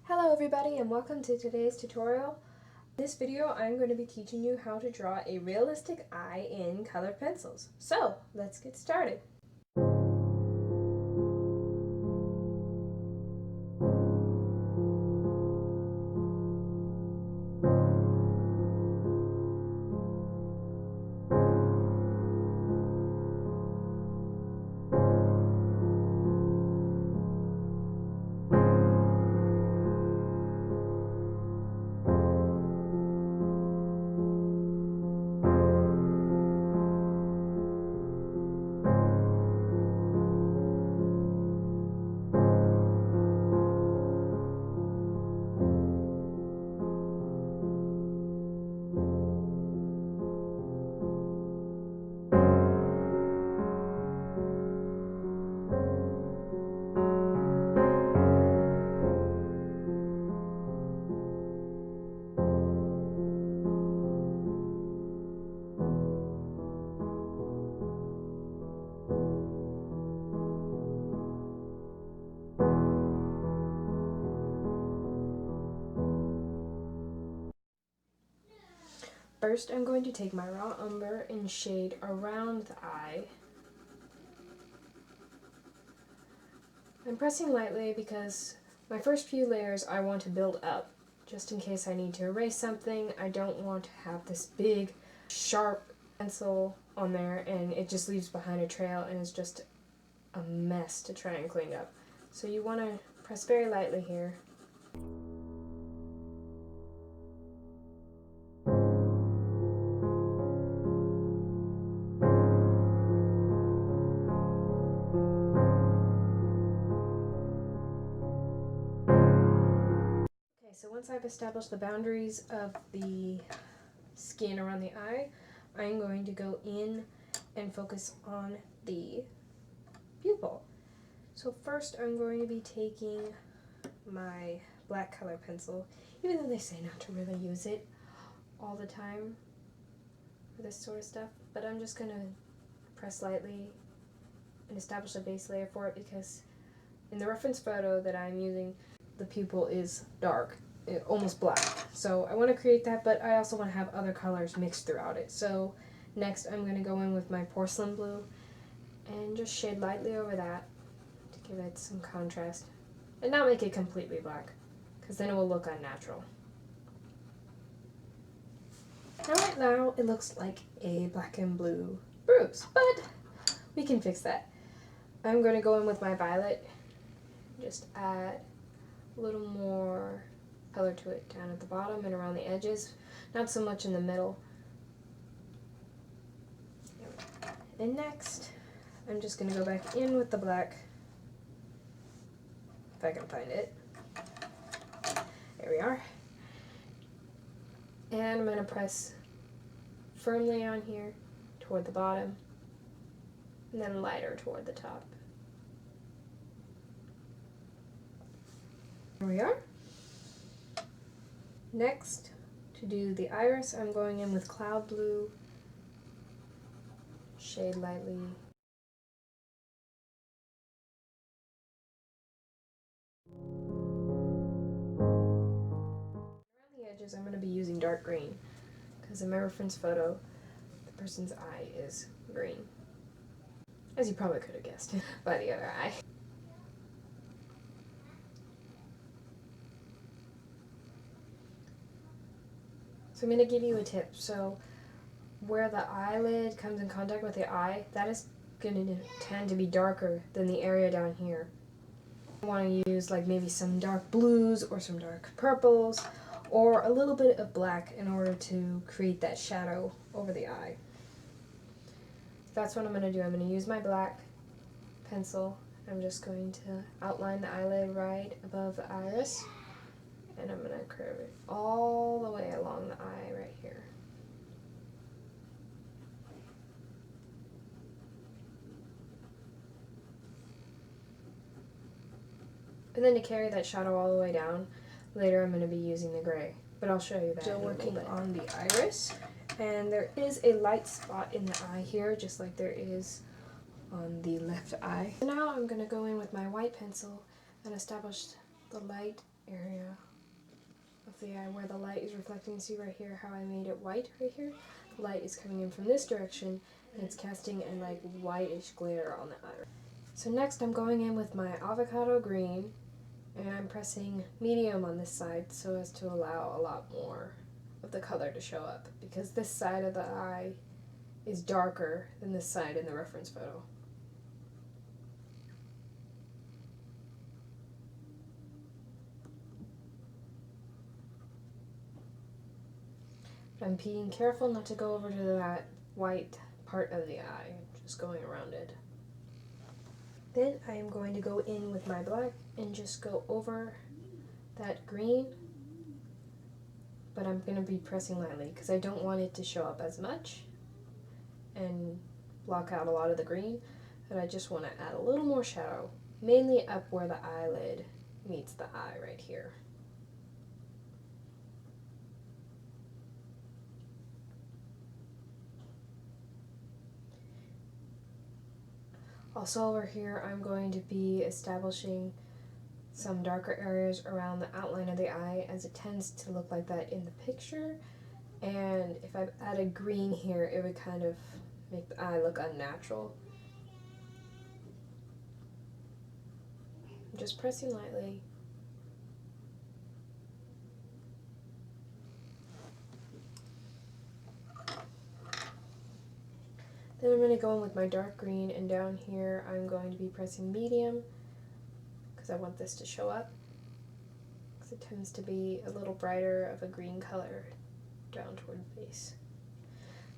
Hello everybody and welcome to today's tutorial. In this video I'm going to be teaching you how to draw a realistic eye in colored pencils. So let's get started. First, I'm going to take my raw umber and shade around the eye. I'm pressing lightly because my first few layers I want to build up. Just in case I need to erase something, I don't want to have this big, sharp pencil on there and it just leaves behind a trail and is just a mess to try and clean up. So you want to press very lightly here. So once I've established the boundaries of the skin around the eye, I'm going to go in and focus on the pupil. So first I'm going to be taking my black color pencil, even though they say not to really use it all the time for this sort of stuff, but I'm just going to press lightly and establish a base layer for it because in the reference photo that I'm using, the pupil is dark. Almost black. So I want to create that, but I also want to have other colors mixed throughout it. So next I'm going to go in with my porcelain blue and just shade lightly over that to give it some contrast and not make it completely black because then it will look unnatural. Now right now it looks like a black and blue bruise, but we can fix that. I'm going to go in with my violet, just add a little more color to it down at the bottom and around the edges, not so much in the middle. And next, I'm just going to go back in with the black, if I can find it. There we are. And I'm going to press firmly on here toward the bottom, and then lighter toward the top. There we are. Next, to do the iris, I'm going in with cloud blue, shade lightly. Around the edges, I'm going to be using dark green, because in my reference photo, the person's eye is green. As you probably could have guessed by the other eye. So I'm going to give you a tip. So where the eyelid comes in contact with the eye, that is going to tend to be darker than the area down here. I want to use like maybe some dark blues or some dark purples or a little bit of black in order to create that shadow over the eye. That's what I'm going to do. I'm going to use my black pencil. I'm just going to outline the eyelid right above the iris. And I'm going to curve it all the way along the eye right here. And then to carry that shadow all the way down, later I'm going to be using the gray. But I'll show you that. Still working on the iris. And there is a light spot in the eye here, just like there is on the left eye. Now I'm going to go in with my white pencil and establish the light area of the eye where the light is reflecting. See right here how I made it white right here? The light is coming in from this direction and it's casting a like whitish glare on the eye. So next I'm going in with my Avocado Green and I'm pressing medium on this side so as to allow a lot more of the color to show up, because this side of the eye is darker than this side in the reference photo. But I'm being careful not to go over to that white part of the eye, just going around it. Then I am going to go in with my black and just go over that green, but I'm going to be pressing lightly because I don't want it to show up as much and block out a lot of the green, but I just want to add a little more shadow, mainly up where the eyelid meets the eye right here. Also over here I'm going to be establishing some darker areas around the outline of the eye, as it tends to look like that in the picture, and if I added green here it would kind of make the eye look unnatural. I'm just pressing lightly. Then I'm going to go in with my dark green, and down here I'm going to be pressing medium because I want this to show up, because it tends to be a little brighter of a green color down toward the base.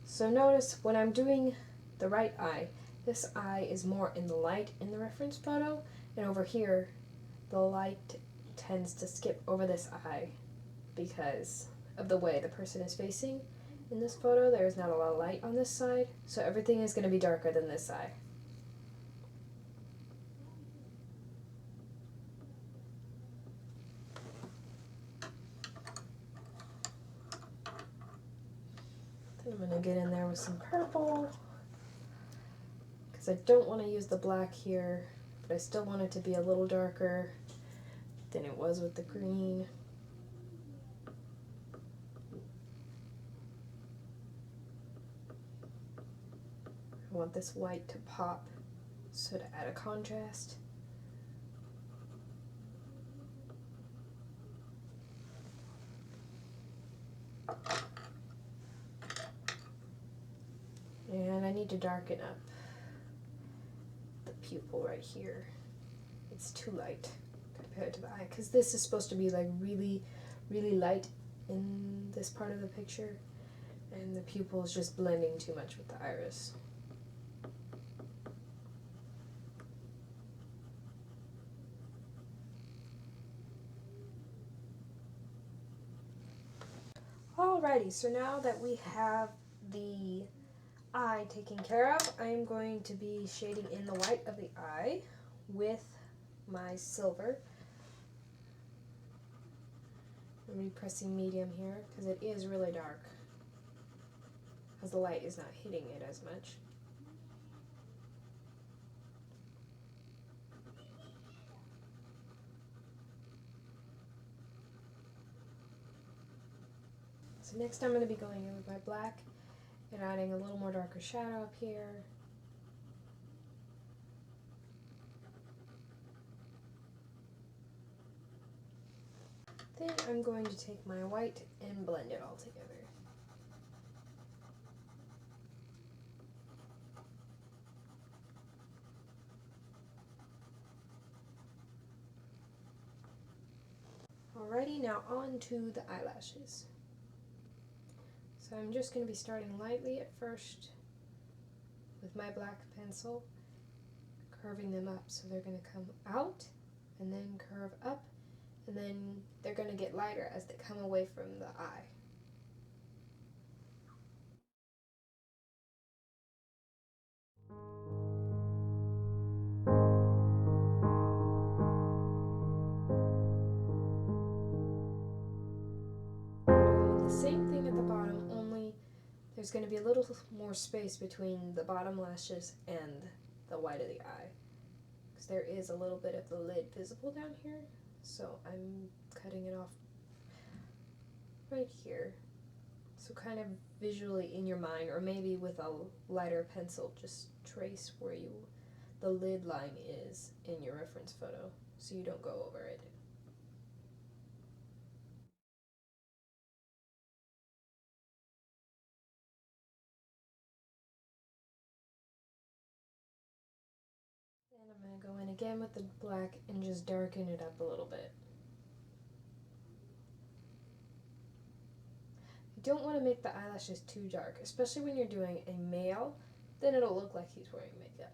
So notice when I'm doing the right eye, this eye is more in the light in the reference photo, and over here the light tends to skip over this eye because of the way the person is facing. In this photo, there is not a lot of light on this side, so everything is going to be darker than this side. Then I'm going to get in there with some purple, because I don't want to use the black here, but I still want it to be a little darker than it was with the green. I want this white to pop, so to add a contrast. And I need to darken up the pupil right here. It's too light compared to the eye, because this is supposed to be like really, really light in this part of the picture, and the pupil is just blending too much with the iris. Alrighty, so now that we have the eye taken care of, I'm going to be shading in the white of the eye with my silver. I'm going to be pressing medium here because it is really dark, as the light is not hitting it as much. So next I'm going to be going in with my black and adding a little more darker shadow up here. Then I'm going to take my white and blend it all together. Alrighty, now on to the eyelashes. So I'm just going to be starting lightly at first with my black pencil, curving them up so they're going to come out and then curve up, and then they're going to get lighter as they come away from the eye. Doing the same thing at the bottom, only there's going to be a little more space between the bottom lashes and the white of the eye, because there is a little bit of the lid visible down here, So I'm cutting it off right here. So kind of visually in your mind, or maybe with a lighter pencil, just trace where the lid line is in your reference photo so you don't go over it. And I'm going to go in again with the black and just darken it up a little bit. You don't want to make the eyelashes too dark, especially when you're doing a male, then it'll look like he's wearing makeup.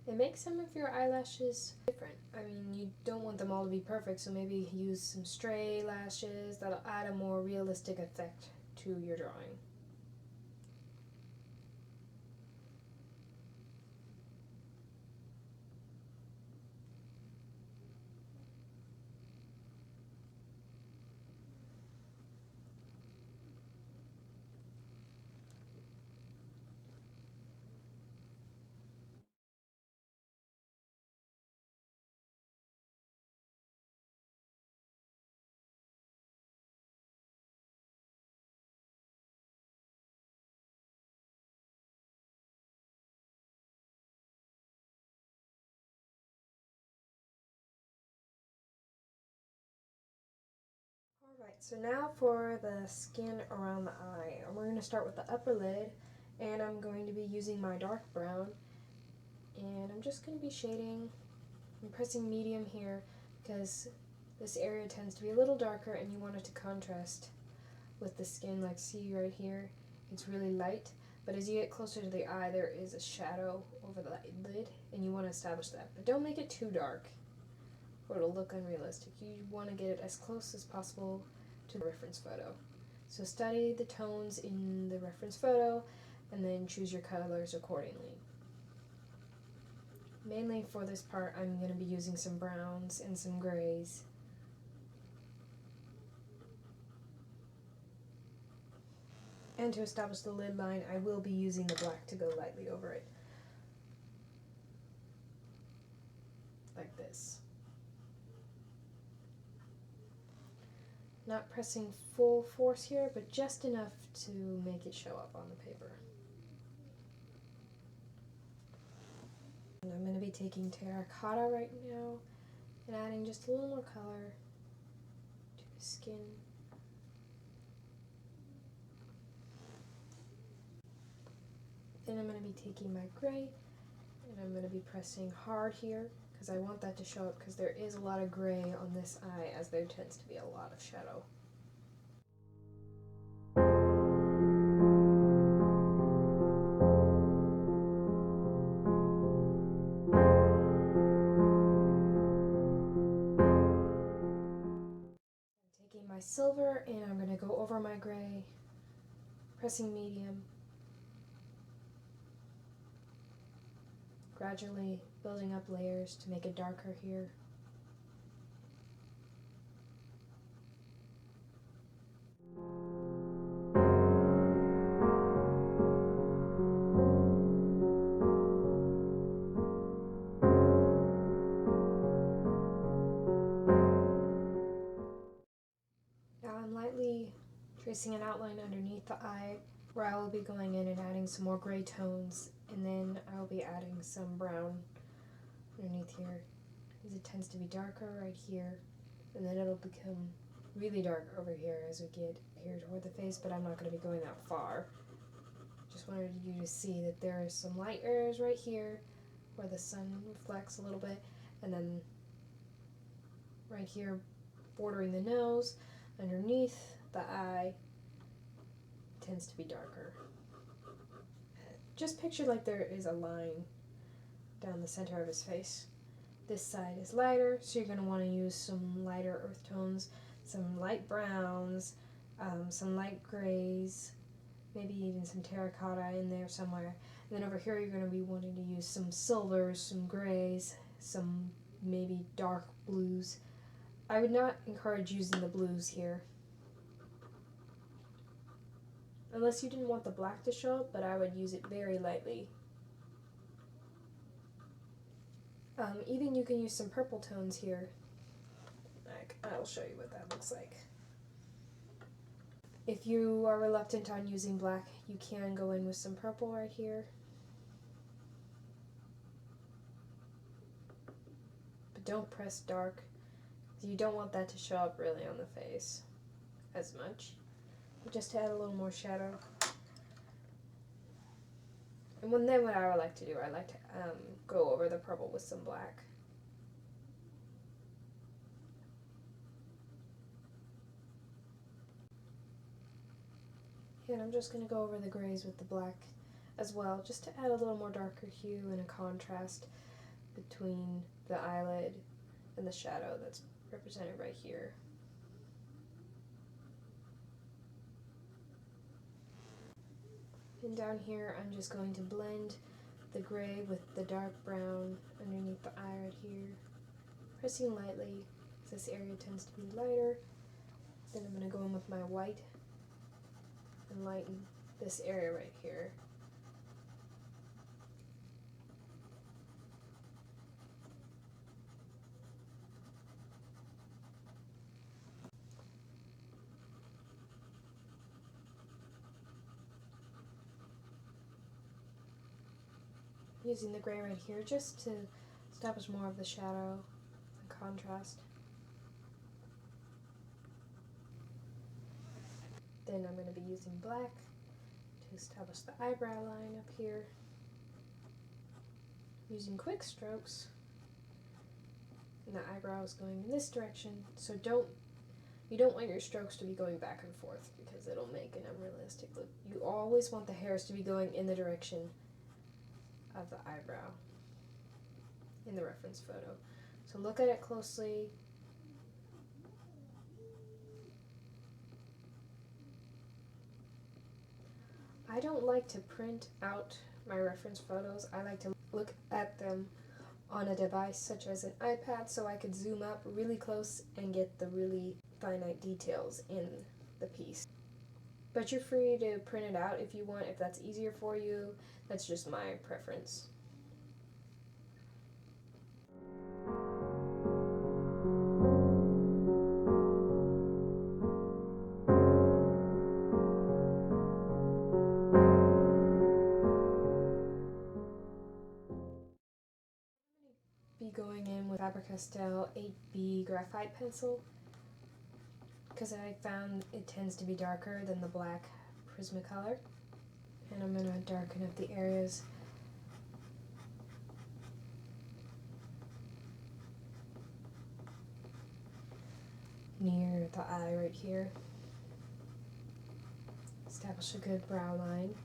It makes some of your eyelashes different. I mean, you don't want them all to be perfect, so maybe use some stray lashes that'll add a more realistic effect to your drawing. Alright, so now for the skin around the eye. We're going to start with the upper lid, and I'm going to be using my dark brown, and I'm just going to be shading. I'm pressing medium here because this area tends to be a little darker and you want it to contrast with the skin. Like, see right here, it's really light, but as you get closer to the eye there is a shadow over the lid, and you want to establish that, but don't make it too dark or it'll look unrealistic. You want to get it as close as possible to the reference photo. So study the tones in the reference photo and then choose your colors accordingly. Mainly for this part I'm going to be using some browns and some grays. And to establish the lid line I will be using the black to go lightly over it. Like this. Not pressing full force here, but just enough to make it show up on the paper. And I'm going to be taking terracotta right now and adding just a little more color to the skin. Then I'm going to be taking my gray and I'm going to be pressing hard here because I want that to show up, because there is a lot of gray on this eye as there tends to be a lot of shadow. I'm taking my silver and I'm going to go over my gray, pressing medium, gradually building up layers to make it darker here. Now I'm lightly tracing an outline underneath the eye where I will be going in and adding some more gray tones, and then I will be adding some brown underneath here, because it tends to be darker right here, and then it'll become really dark over here as we get here toward the face, but I'm not going to be going that far. Just wanted you to see that there is some light areas right here where the sun reflects a little bit, and then right here bordering the nose, underneath the eye, tends to be darker. Just picture like there is a line down the center of his face. This side is lighter, so you're going to want to use some lighter earth tones, some light browns, some light grays, maybe even some terracotta in there somewhere. And then over here you're going to be wanting to use some silvers, some grays, some maybe dark blues. I would not encourage using the blues here. unless you didn't want the black to show up, but I would use it very lightly. Even you can use some purple tones here. I'll show you what that looks like. If you are reluctant on using black, you can go in with some purple right here. But don't press dark. You don't want that to show up really on the face as much. Just to add a little more shadow. And then what I would like to do, I like to go over the purple with some black. And I'm just going to go over the grays with the black as well, just to add a little more darker hue and a contrast between the eyelid and the shadow that's represented right here. And down here I'm just going to blend the gray with the dark brown underneath the eye right here, pressing lightly because this area tends to be lighter. Then I'm going to go in with my white and lighten this area right here. Using the gray right here just to establish more of the shadow and contrast. Then I'm going to be using black to establish the eyebrow line up here. Using quick strokes. And the eyebrow is going in this direction, so you don't want your strokes to be going back and forth because it'll make an unrealistic look. You always want the hairs to be going in the direction of the eyebrow in the reference photo. So look at it closely. I don't like to print out my reference photos. I like to look at them on a device such as an iPad so I could zoom up really close and get the really finite details in the piece. But you're free to print it out if you want, if that's easier for you. That's just my preference. Be going in with Faber-Castell 8B graphite pencil because I found it tends to be darker than the black Prismacolor. And I'm going to darken up the areas near the eye right here. Establish a good brow line.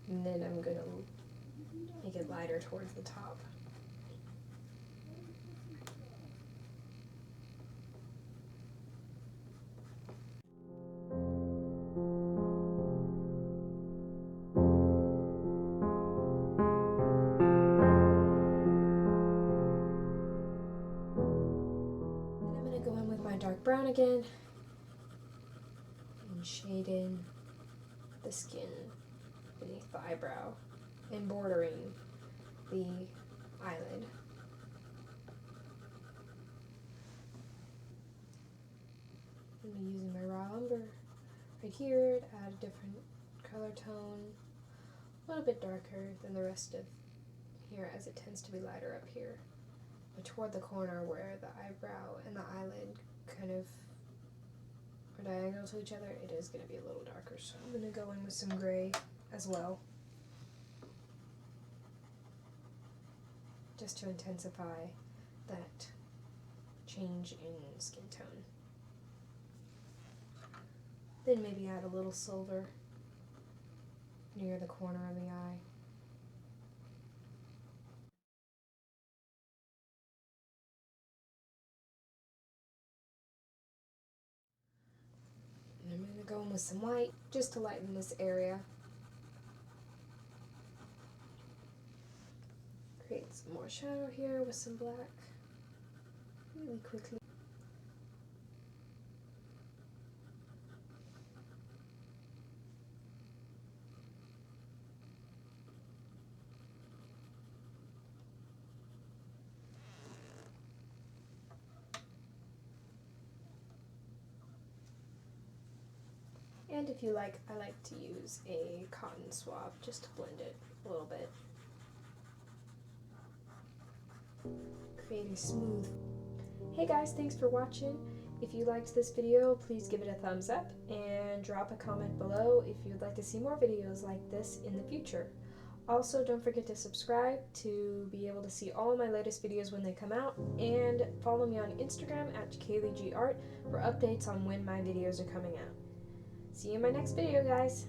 And then I'm going to make it lighter towards the top. Dark brown again and shade in the skin beneath the eyebrow and bordering the eyelid. I'm using my raw umber right here to add a different color tone, a little bit darker than the rest of here as it tends to be lighter up here, but toward the corner where the eyebrow and the eyelid kind of are diagonal to each other, it is going to be a little darker. So I'm going to go in with some gray as well, just to intensify that change in skin tone. Then maybe add a little silver near the corner of the eye. And I'm going to go in with some white just to lighten this area. Create some more shadow here with some black really quickly. And if you like, I like to use a cotton swab just to blend it a little bit. Create a smooth. Hey guys, thanks for watching. If you liked this video, please give it a thumbs up and drop a comment below if you'd like to see more videos like this in the future. Also, don't forget to subscribe to be able to see all of my latest videos when they come out, and follow me on Instagram at KayleeGArt for updates on when my videos are coming out. See you in my next video, guys!